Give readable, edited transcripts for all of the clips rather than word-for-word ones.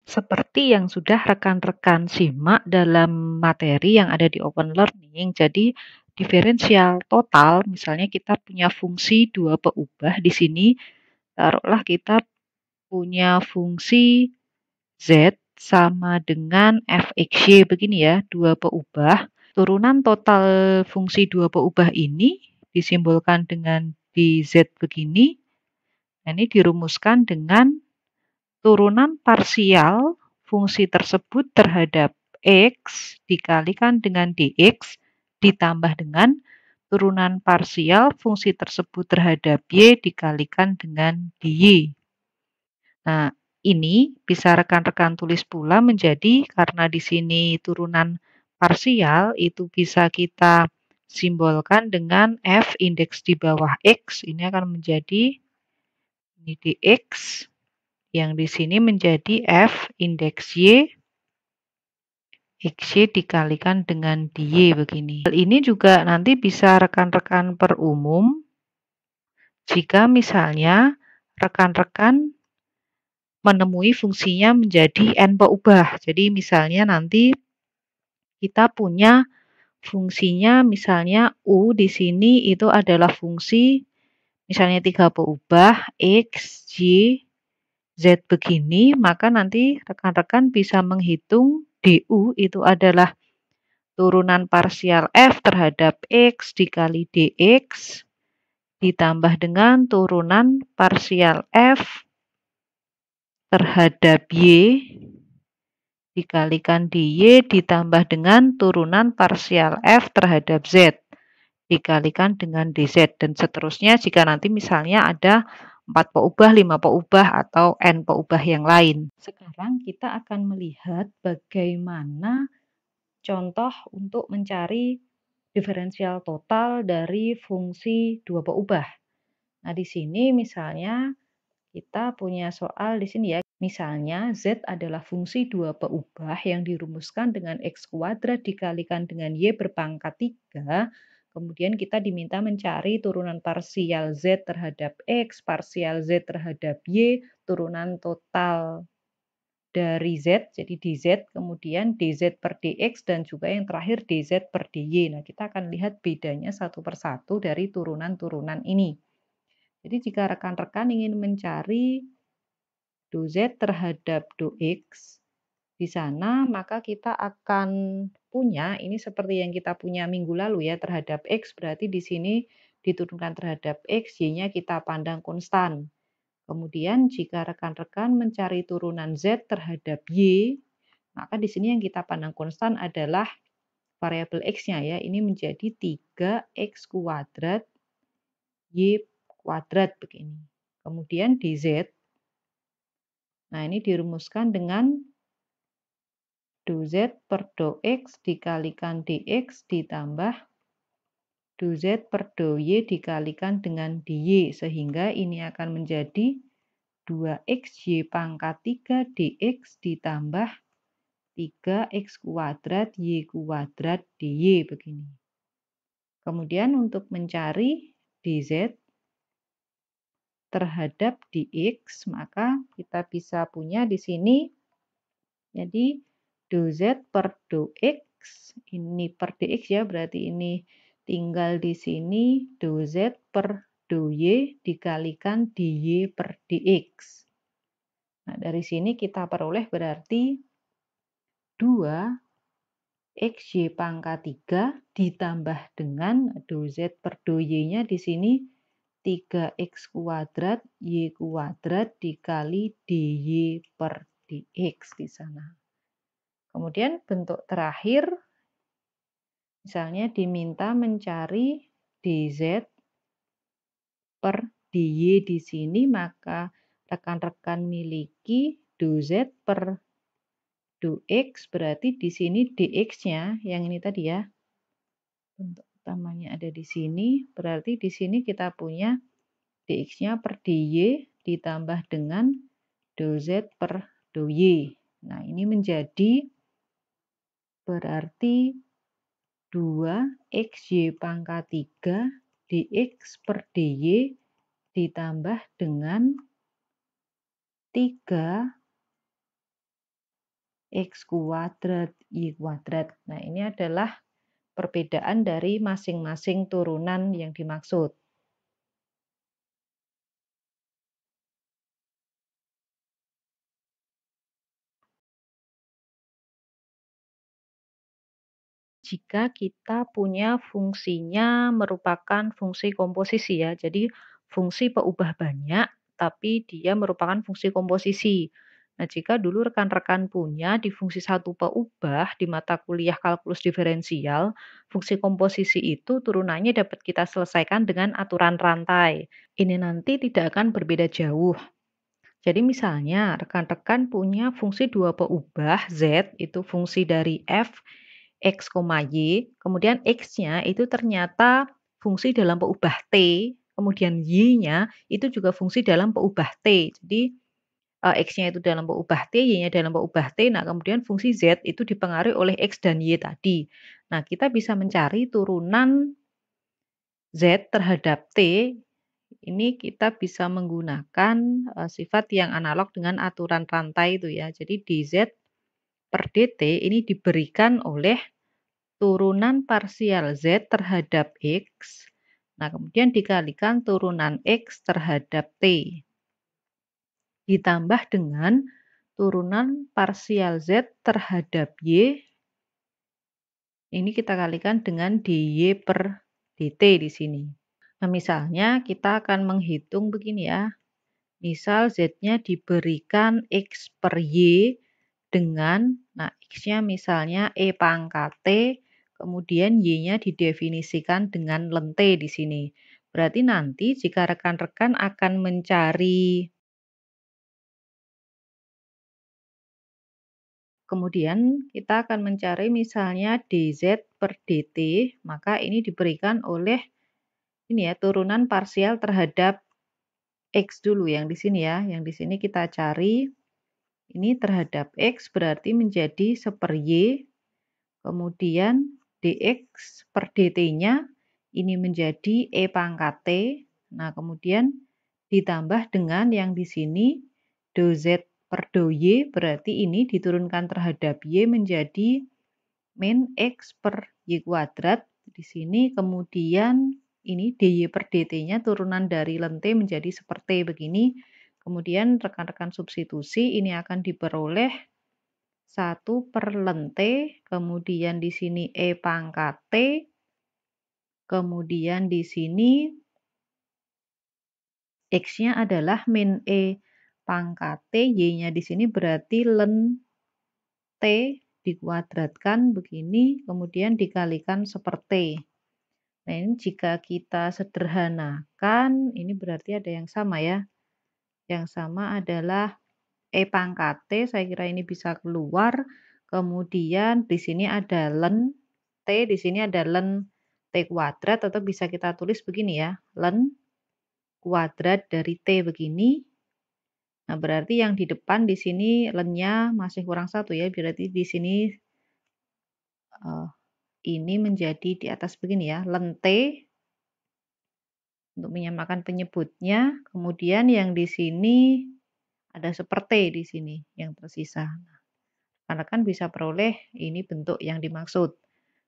Seperti yang sudah rekan-rekan simak dalam materi yang ada di Open Learning, jadi diferensial total, misalnya kita punya fungsi dua peubah di sini, taruhlah kita punya fungsi Z sama dengan fxy begini ya, dua peubah. Turunan total fungsi dua peubah ini disimbolkan dengan dz begini. Nah, ini dirumuskan dengan turunan parsial fungsi tersebut terhadap x dikalikan dengan dx ditambah dengan turunan parsial fungsi tersebut terhadap y dikalikan dengan dy. Nah, ini bisa rekan-rekan tulis pula menjadi, karena di sini turunan parsial itu bisa kita simbolkan dengan f indeks di bawah x, ini akan menjadi ini dx, yang di sini menjadi f indeks y, xy dikalikan dengan dy begini. Hal ini juga nanti bisa rekan-rekan perumum jika misalnya rekan-rekan menemui fungsinya menjadi n peubah. Jadi misalnya nanti kita punya fungsinya misalnya u di sini itu adalah fungsi misalnya 3 peubah x, y, z begini, maka nanti rekan-rekan bisa menghitung du itu adalah turunan parsial f terhadap x dikali dx ditambah dengan turunan parsial f terhadap y dikalikan dy ditambah dengan turunan parsial f terhadap z dikalikan dengan dz, dan seterusnya jika nanti misalnya ada 4 peubah, 5 peubah, atau n peubah yang lain. Sekarang kita akan melihat bagaimana contoh untuk mencari diferensial total dari fungsi dua peubah. Nah, di sini misalnya kita punya soal di sini ya. Misalnya Z adalah fungsi dua peubah yang dirumuskan dengan X kuadrat dikalikan dengan Y berpangkat 3. Kemudian kita diminta mencari turunan parsial Z terhadap X, parsial Z terhadap Y, turunan total dari Z, jadi dz, kemudian dz per dx, dan juga yang terakhir dz per dy. Nah, kita akan lihat bedanya satu persatu dari turunan-turunan ini. Jadi jika rekan-rekan ingin mencari do-z terhadap do-x di sana, maka kita akan punya, ini seperti yang kita punya minggu lalu ya, terhadap x, berarti di sini diturunkan terhadap x, y-nya kita pandang konstan. Kemudian jika rekan-rekan mencari turunan z terhadap y, maka di sini yang kita pandang konstan adalah variabel x-nya ya, ini menjadi 3x kuadrat y kuadrat begini. Kemudian dz, nah ini dirumuskan dengan do-z per do-x dikalikan dx ditambah do-z per do-y dikalikan dengan dy, sehingga ini akan menjadi 2xy pangkat 3 dx ditambah 3x kuadrat y kuadrat dy begini. Kemudian untuk mencari dz terhadap dx, maka kita bisa punya di sini jadi do-z per do-x, ini per dx ya, berarti ini tinggal di sini do-z per do-y dikalikan dy per dx. Nah, dari sini kita peroleh berarti 2xy pangkat 3 ditambah dengan do-z per do-y-nya di sini 3x kuadrat y kuadrat dikali dy per dx di sana. Kemudian bentuk terakhir, misalnya diminta mencari dz per dy di sini, maka rekan-rekan miliki do-z per do-x, berarti di sini dx-nya yang ini tadi ya. Bentuk utamanya ada di sini, berarti di sini kita punya dx-nya per dy ditambah dengan do-z per do-y. Nah, ini menjadi berarti 2xy pangkat 3 dx per dy ditambah dengan 3 X kuadrat, Y kuadrat. Nah, ini adalah perbedaan dari masing-masing turunan yang dimaksud. Jika kita punya fungsinya merupakan fungsi komposisi ya, jadi fungsi peubah banyak, tapi dia merupakan fungsi komposisi. Nah, jika dulu rekan-rekan punya di fungsi satu peubah di mata kuliah kalkulus diferensial, fungsi komposisi itu turunannya dapat kita selesaikan dengan aturan rantai. Ini nanti tidak akan berbeda jauh. Jadi misalnya rekan-rekan punya fungsi dua peubah Z, itu fungsi dari f, X, Y, kemudian X-nya itu ternyata fungsi dalam peubah T, kemudian Y-nya itu juga fungsi dalam peubah T. Jadi X-nya itu dalam peubah T, Y-nya dalam peubah T, nah kemudian fungsi Z itu dipengaruhi oleh X dan Y tadi. Nah, kita bisa mencari turunan Z terhadap T, ini kita bisa menggunakan sifat yang analog dengan aturan rantai itu ya. Jadi dz per dt ini diberikan oleh turunan parsial z terhadap x. Nah, kemudian dikalikan turunan x terhadap t. Ditambah dengan turunan parsial z terhadap y. Ini kita kalikan dengan dy per dt di sini. Nah, misalnya kita akan menghitung begini ya. Misal Z-nya diberikan X per Y dengan, nah X-nya misalnya E pangkat T, kemudian Y-nya didefinisikan dengan lente di sini. Berarti nanti jika rekan-rekan akan mencari, kemudian kita akan mencari misalnya dz per dt, maka ini diberikan oleh ini ya, turunan parsial terhadap X dulu yang di sini ya. Yang di sini kita cari ini terhadap X berarti menjadi seper Y, kemudian dx per dt-nya ini menjadi E pangkat T. Nah, kemudian ditambah dengan yang di sini do Z per do Y, berarti ini diturunkan terhadap Y menjadi min X per Y kuadrat. Di sini kemudian ini dy per dt-nya turunan dari lente menjadi seperti begini. Kemudian rekan-rekan substitusi ini akan diperoleh 1 per lente, kemudian di sini E pangkat T, kemudian di sini X-nya adalah min E pangkat T, Y-nya di sini berarti len T dikuadratkan begini, kemudian dikalikan seperti. Nah, ini jika kita sederhanakan, ini berarti ada yang sama ya. Yang sama adalah E pangkat T, saya kira ini bisa keluar. Kemudian di sini ada len T, di sini ada len T kuadrat, atau bisa kita tulis begini ya, len kuadrat dari T begini. Nah, berarti yang di depan di sini lennya masih kurang satu ya, berarti di sini ini menjadi di atas begini ya, len T untuk menyamakan penyebutnya. Kemudian yang di sini ada seperti di sini yang tersisa. Karena kan bisa peroleh ini bentuk yang dimaksud.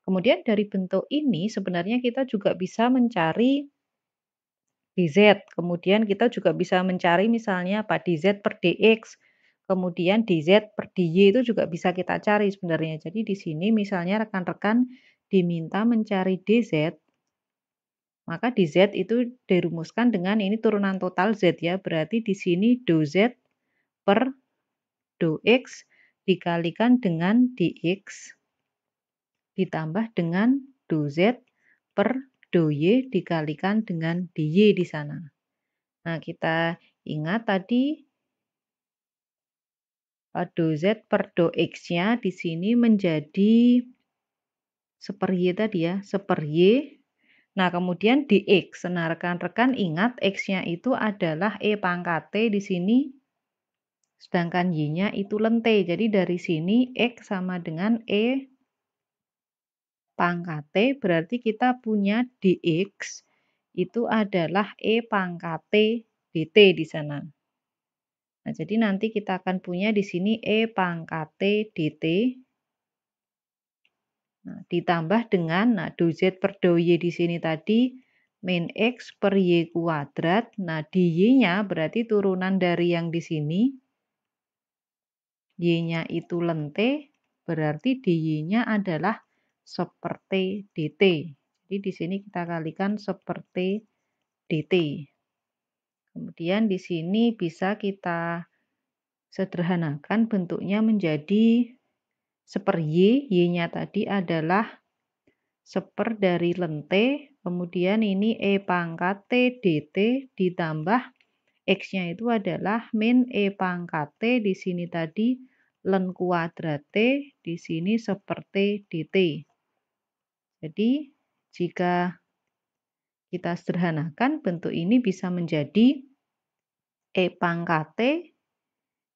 Kemudian dari bentuk ini sebenarnya kita juga bisa mencari dz. Kemudian kita juga bisa mencari misalnya apa dz per dx. Kemudian dz per dy itu juga bisa kita cari sebenarnya. Jadi di sini misalnya rekan-rekan diminta mencari dz, maka dz itu dirumuskan dengan ini turunan total z ya. Berarti di sini do z per do x dikalikan dengan dx ditambah dengan do z per do y dikalikan dengan dy di sana. Nah, kita ingat tadi do z per do x-nya di sini menjadi seper y tadi ya, seper y. Nah, kemudian dx. Nah, rekan-rekan ingat x-nya itu adalah E pangkat T di sini, sedangkan y-nya itu lente. Jadi dari sini x sama dengan E pangkat T, berarti kita punya dx itu adalah E pangkat T dt di sana. Nah, jadi nanti kita akan punya di sini E pangkat T dt. Nah, ditambah dengan, nah, do Z per do Y di sini tadi, min X per Y kuadrat. Nah, di Y-nya berarti turunan dari yang di sini. Y-nya itu lente, berarti di Y-nya adalah seperti dt. Jadi di sini kita kalikan seperti dt. Kemudian di sini bisa kita sederhanakan bentuknya menjadi seper Y. Y-nya tadi adalah seper dari lente, kemudian ini E pangkat T dt ditambah X-nya itu adalah min E pangkat T di sini tadi len kuadrat T, di sini seperti dt. Jadi jika kita sederhanakan bentuk ini bisa menjadi E pangkat T,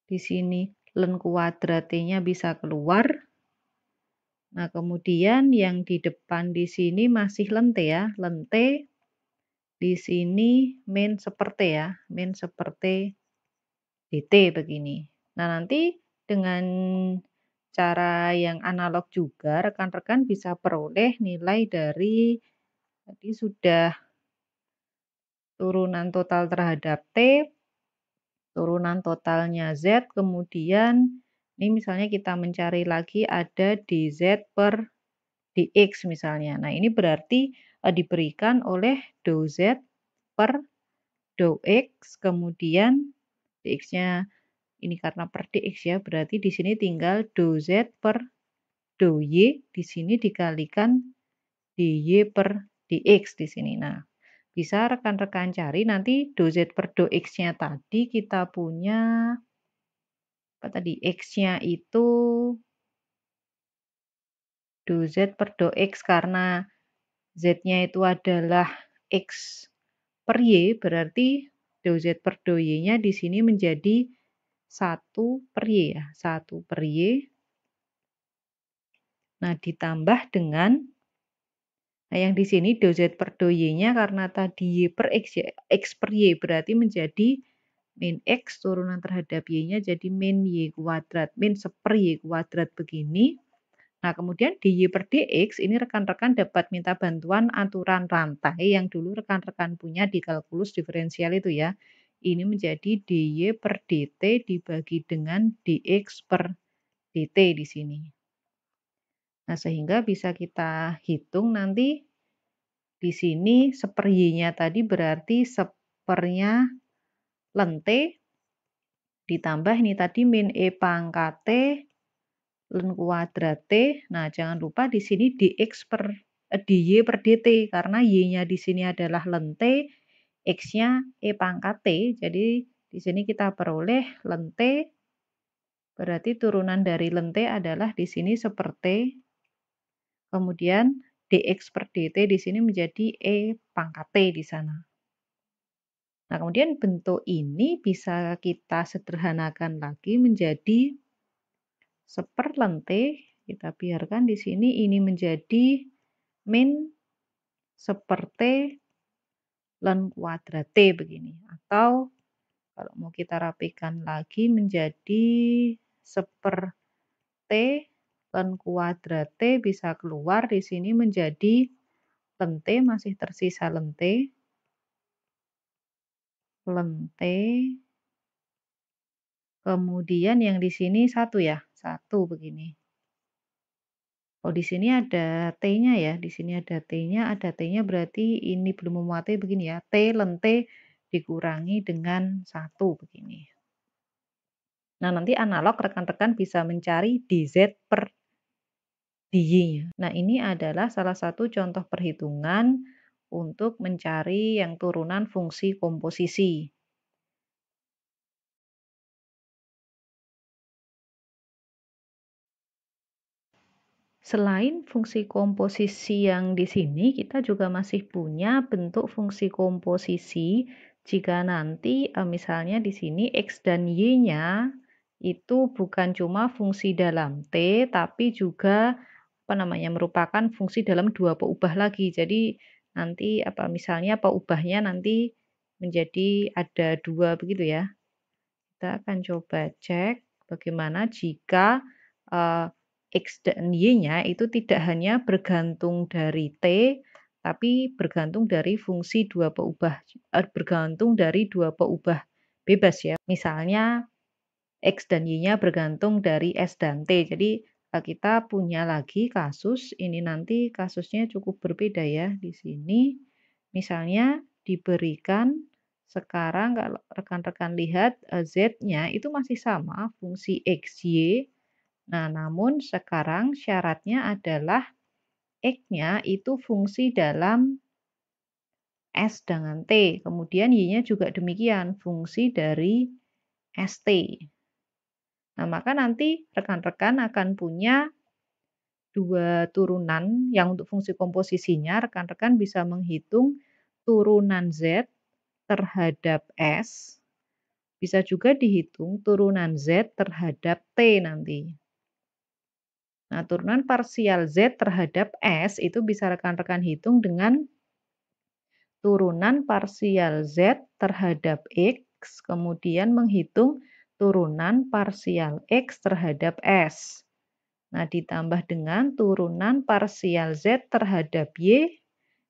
di sini len kuadrat T-nya bisa keluar. Nah, kemudian yang di depan di sini masih lente ya, lente. Di sini min seperti ya, min seperti dt begini. Nah, nanti dengan cara yang analog juga rekan-rekan bisa peroleh nilai dari tadi sudah turunan total terhadap T, turunan totalnya Z, kemudian ini misalnya kita mencari lagi ada dz per dx misalnya. Nah, ini berarti diberikan oleh do Z per do X, kemudian dx-nya ini karena per dx ya, berarti di sini tinggal do Z per do Y, di sini dikalikan dy per dx di sini. Nah, bisa rekan-rekan cari nanti do Z per do X-nya tadi kita punya apa tadi? X-nya itu do Z per do X karena Z-nya itu adalah X per Y, berarti do Z per do Y-nya di sini menjadi 1 per Y ya, 1 per Y. Nah, ditambah dengan, nah yang di sini do Z per do Y-nya karena tadi Y per X ya, X per Y berarti menjadi min X turunan terhadap Y-nya jadi min Y kuadrat, min seper Y kuadrat begini. Nah, kemudian dy per dx ini rekan-rekan dapat minta bantuan aturan rantai yang dulu rekan-rekan punya di kalkulus diferensial itu ya. Ini menjadi dy per dt dibagi dengan dx per dt di sini. Nah, sehingga bisa kita hitung nanti di sini seper y-nya tadi berarti sepernya lente ditambah ini tadi min e pangkat t len kuadrat T. Nah, jangan lupa di sini dx per dy per dt karena y-nya di sini adalah lente, x-nya e pangkat T. Jadi di sini kita peroleh lente berarti turunan dari lente adalah di sini seperti kemudian dx per dt di sini menjadi e pangkat T di sana. Nah, kemudian bentuk ini bisa kita sederhanakan lagi menjadi seper lente, kita biarkan di sini ini menjadi min seperti len kuadrat T begini. Atau kalau mau kita rapikan lagi menjadi seper T len kuadrat T bisa keluar di sini menjadi lente, masih tersisa lente. Lente. Kemudian yang di sini 1 ya, 1 begini. Oh, di sini ada T-nya ya, di sini ada T-nya berarti ini belum memuatai begini ya, T lente dikurangi dengan 1 begini. Nah, nanti analog rekan-rekan bisa mencari dz per dy-nya. Nah, ini adalah salah satu contoh perhitungan untuk mencari yang turunan fungsi komposisi. Selain fungsi komposisi yang di sini, kita juga masih punya bentuk fungsi komposisi jika nanti misalnya di sini X dan Y-nya itu bukan cuma fungsi dalam T, tapi juga merupakan fungsi dalam dua peubah lagi. Jadi nanti misalnya peubahnya nanti menjadi ada 2 begitu ya. Kita akan coba cek bagaimana jika X dan Y-nya itu tidak hanya bergantung dari T, tapi bergantung dari fungsi dua peubah, bergantung dari dua peubah bebas ya. Misalnya X dan Y-nya bergantung dari S dan T. Jadi kita punya lagi kasus, ini nanti kasusnya cukup berbeda ya. Di sini misalnya diberikan sekarang kalau rekan-rekan lihat Z-nya itu masih sama fungsi X, Y. Nah, namun sekarang syaratnya adalah X-nya itu fungsi dalam S dengan T. Kemudian Y-nya juga demikian, fungsi dari ST. Nah, maka nanti rekan-rekan akan punya dua turunan yang untuk fungsi komposisinya rekan-rekan bisa menghitung turunan Z terhadap S, bisa juga dihitung turunan Z terhadap T nanti. Nah, turunan parsial Z terhadap S itu bisa rekan-rekan hitung dengan turunan parsial Z terhadap X, kemudian menghitung turunan parsial X terhadap S. Nah, ditambah dengan turunan parsial Z terhadap Y,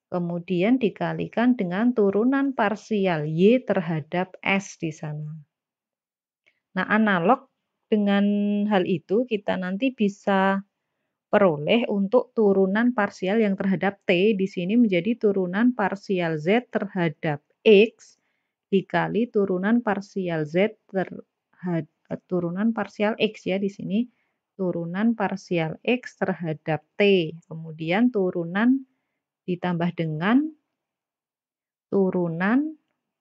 kemudian dikalikan dengan turunan parsial Y terhadap S di sana. Nah, analog dengan hal itu kita nanti bisa peroleh untuk turunan parsial yang terhadap T di sini menjadi turunan parsial Z terhadap X dikali turunan parsial Z terhadap turunan parsial X ya di sini turunan parsial X terhadap T. Kemudian turunan ditambah dengan turunan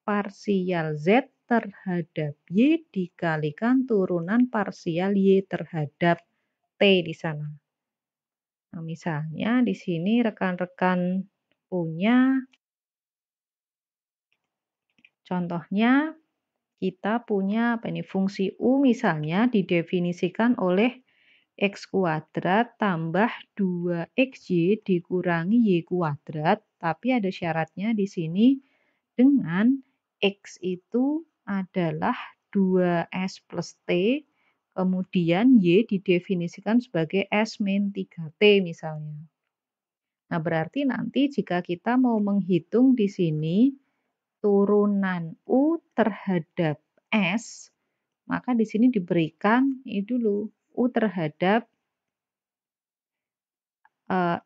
parsial Z terhadap Y dikalikan turunan parsial Y terhadap T di sana. Nah, misalnya di sini rekan-rekan punya contohnya kita punya apa ini fungsi U misalnya didefinisikan oleh X kuadrat tambah 2XY dikurangi Y kuadrat, tapi ada syaratnya di sini dengan X itu adalah 2S plus T, kemudian Y didefinisikan sebagai S min 3T misalnya. Nah, berarti nanti jika kita mau menghitung di sini turunan U terhadap S, maka di sini diberikan ini dulu U terhadap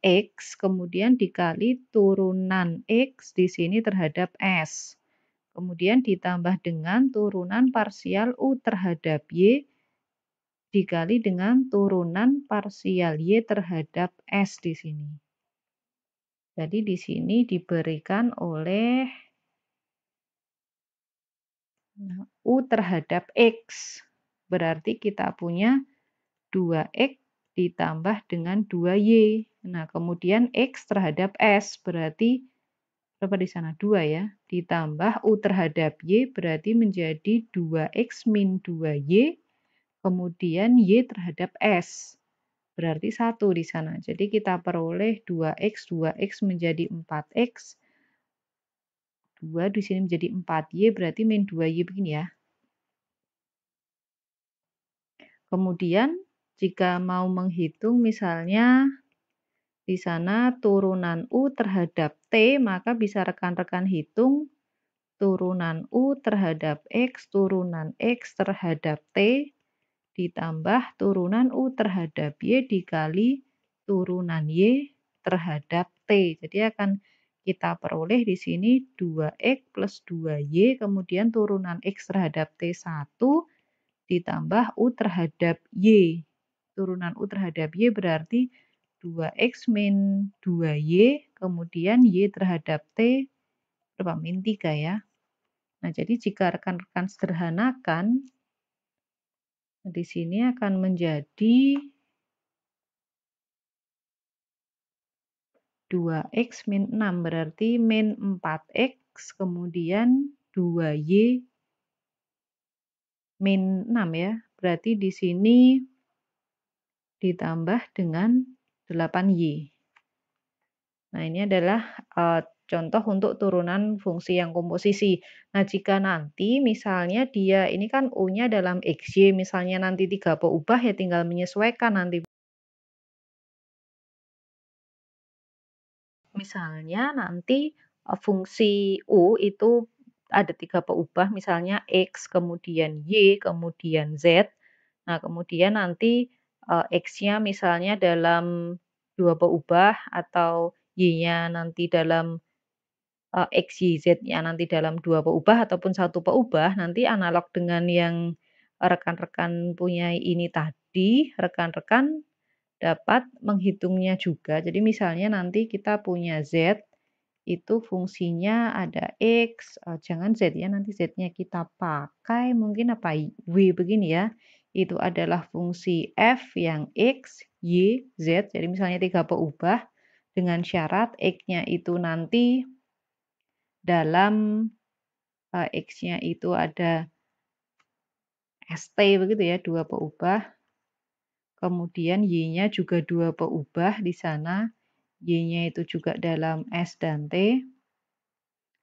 X, kemudian dikali turunan X di sini terhadap S. Kemudian ditambah dengan turunan parsial U terhadap Y dikali dengan turunan parsial Y terhadap S di sini. Jadi di sini diberikan oleh U terhadap X. Berarti kita punya 2X ditambah dengan 2Y. Nah, kemudian X terhadap S berarti berapa di sana? 2 ya. Ditambah U terhadap Y berarti menjadi 2X min 2Y. Kemudian Y terhadap S. Berarti 1 di sana. Jadi kita peroleh 2X menjadi 4X. 2 di sini menjadi 4Y berarti min 2Y begini ya. Kemudian jika mau menghitung misalnya di sana turunan U terhadap T, maka bisa rekan-rekan hitung turunan U terhadap X, turunan X terhadap T, ditambah turunan U terhadap Y dikali turunan Y terhadap T. Jadi akan kita peroleh di sini 2X plus 2Y, kemudian turunan X terhadap T 1, ditambah U terhadap Y. Turunan U terhadap Y berarti 2X min 2Y, kemudian Y terhadap T berapa? Min 3 ya. Nah, jadi jika rekan-rekan sederhanakan, di sini akan menjadi 2X min 6, berarti min 4X, kemudian 2Y min 6 ya. Berarti di sini ditambah dengan 8Y. Nah, ini adalah contoh untuk turunan fungsi yang komposisi. Nah, jika nanti misalnya dia ini kan U-nya dalam XY, misalnya nanti 3 peubah ya tinggal menyesuaikan nanti. Misalnya nanti, fungsi U itu ada 3 peubah misalnya X, kemudian Y, kemudian Z. Nah, kemudian nanti, X-nya misalnya dalam 2 peubah atau Y-nya nanti dalam X, Y, Z-nya nanti dalam 2 peubah ataupun 1 peubah, nanti analog dengan yang rekan-rekan punya ini tadi, rekan-rekan dapat menghitungnya juga. Jadi misalnya nanti kita punya Z, itu fungsinya ada X, jangan Z ya, nanti Z-nya kita pakai mungkin apa, W begini ya. Itu adalah fungsi F yang X, Y, Z. Jadi misalnya 3 peubah dengan syarat X-nya itu nanti dalam, X-nya itu ada ST begitu ya, 2 peubah. Kemudian Y-nya juga 2 peubah di sana. Y-nya itu juga dalam S dan T.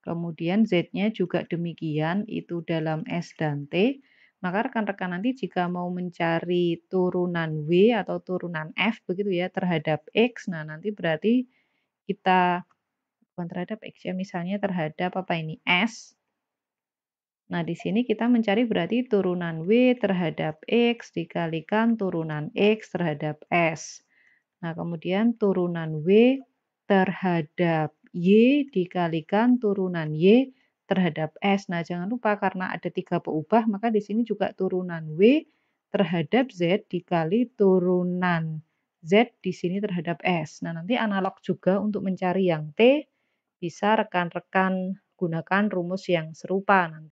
Kemudian Z-nya juga demikian, itu dalam S dan T. Maka rekan-rekan nanti jika mau mencari turunan W atau turunan F begitu ya terhadap X, nah nanti berarti kita bukan terhadap X ya, misalnya terhadap apa ini, S. Nah, di sini kita mencari berarti turunan W terhadap X dikalikan turunan X terhadap S. Nah, kemudian turunan W terhadap Y dikalikan turunan Y terhadap S. Nah, jangan lupa karena ada 3 peubah, maka di sini juga turunan W terhadap Z dikali turunan Z di sini terhadap S. Nah, nanti analog juga untuk mencari yang T, bisa rekan-rekan gunakan rumus yang serupa.